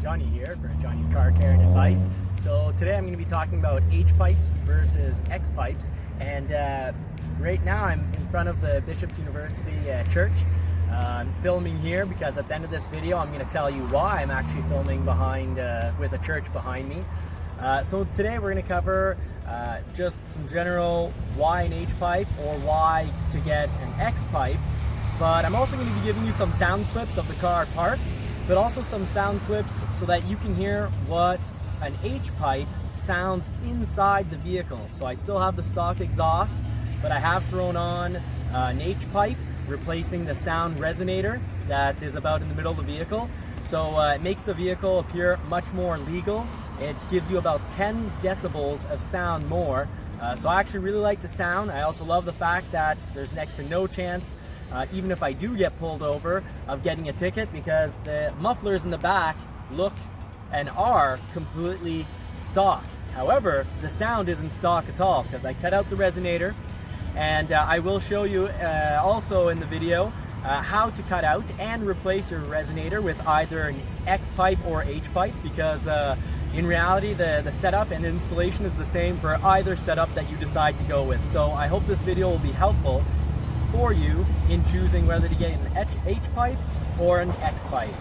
Johnny here for Johnny's Car Care and Advice. So today I'm going to be talking about H pipes versus X pipes, and right now I'm in front of the Bishop's University church. I'm filming here because at the end of this video I'm going to tell you why I'm actually filming behind with a church behind me. So today we're going to cover just some general why an H pipe or why to get an X pipe, but I'm also going to be giving you some sound clips of the car parked, but also some sound clips so that you can hear what an H pipe sounds inside the vehicle. So I still have the stock exhaust, but I have thrown on an H pipe, replacing the sound resonator that is about in the middle of the vehicle. So it makes the vehicle appear much more legal. It gives you about 10 decibels of sound more. So I actually really like the sound. I also love the fact that there's next to no chance, even if I do get pulled over, of getting a ticket, because the mufflers in the back look and are completely stock. However, the sound isn't stock at all because I cut out the resonator, and I will show you also in the video how to cut out and replace your resonator with either an X pipe or H pipe, because in reality the setup and installation is the same for either setup that you decide to go with. So I hope this video will be helpful for you in choosing whether to get an H pipe or an X pipe.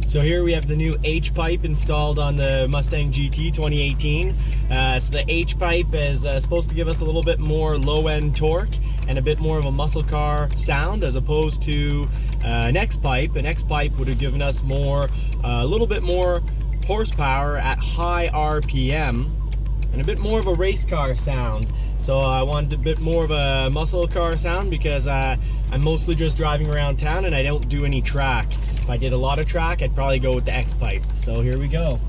So here we have the new H pipe installed on the Mustang GT 2018. So the H pipe is supposed to give us a little bit more low-end torque and a bit more of a muscle car sound, as opposed to an X pipe. An X pipe would have given us a little bit more horsepower at high RPM and a bit more of a race car sound. So I wanted a bit more of a muscle car sound because I'm mostly just driving around town and I don't do any track. If I did a lot of track, I'd probably go with the X pipe. So here we go.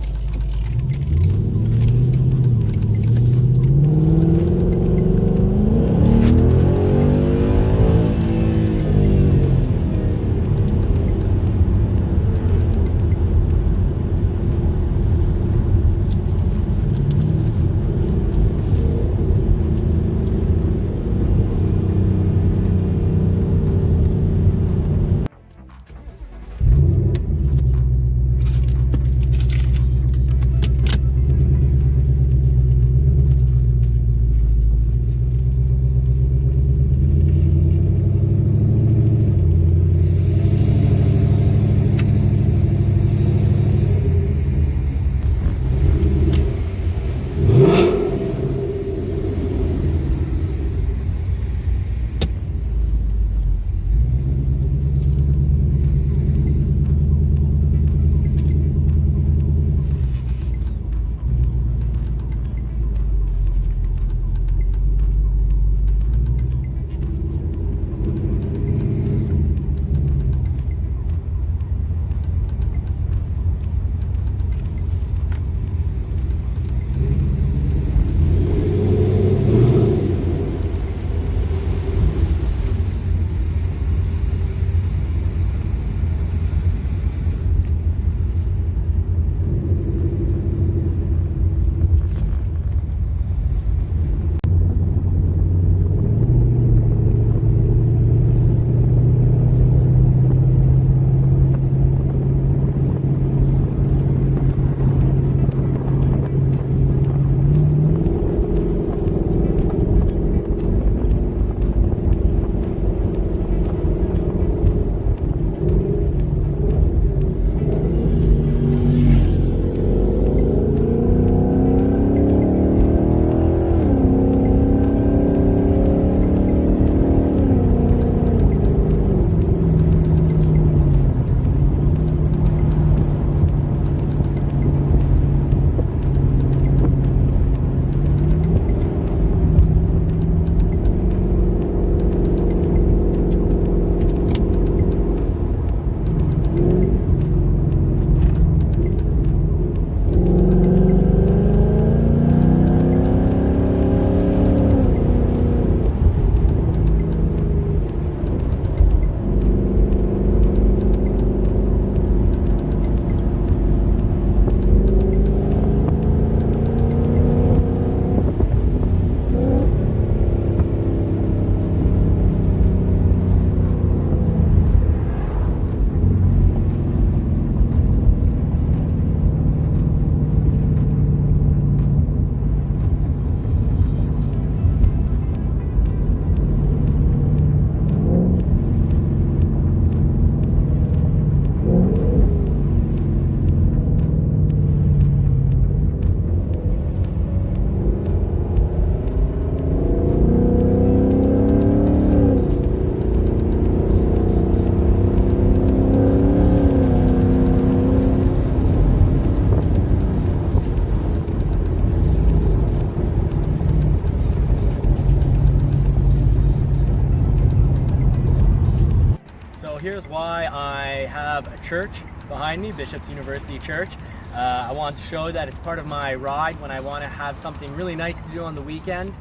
have a church behind me, Bishop's University Church. I want to show that it's part of my ride when I want to have something really nice to do on the weekend.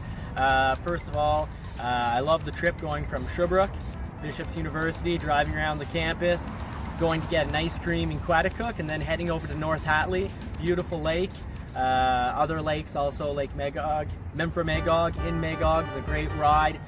First of all, I love the trip going from Sherbrooke, Bishop's University, driving around the campus, going to get an ice cream in Quaticook, and then heading over to North Hatley, beautiful lake. Other lakes also, Lake Magog, Memphre Magog in Magog is a great ride.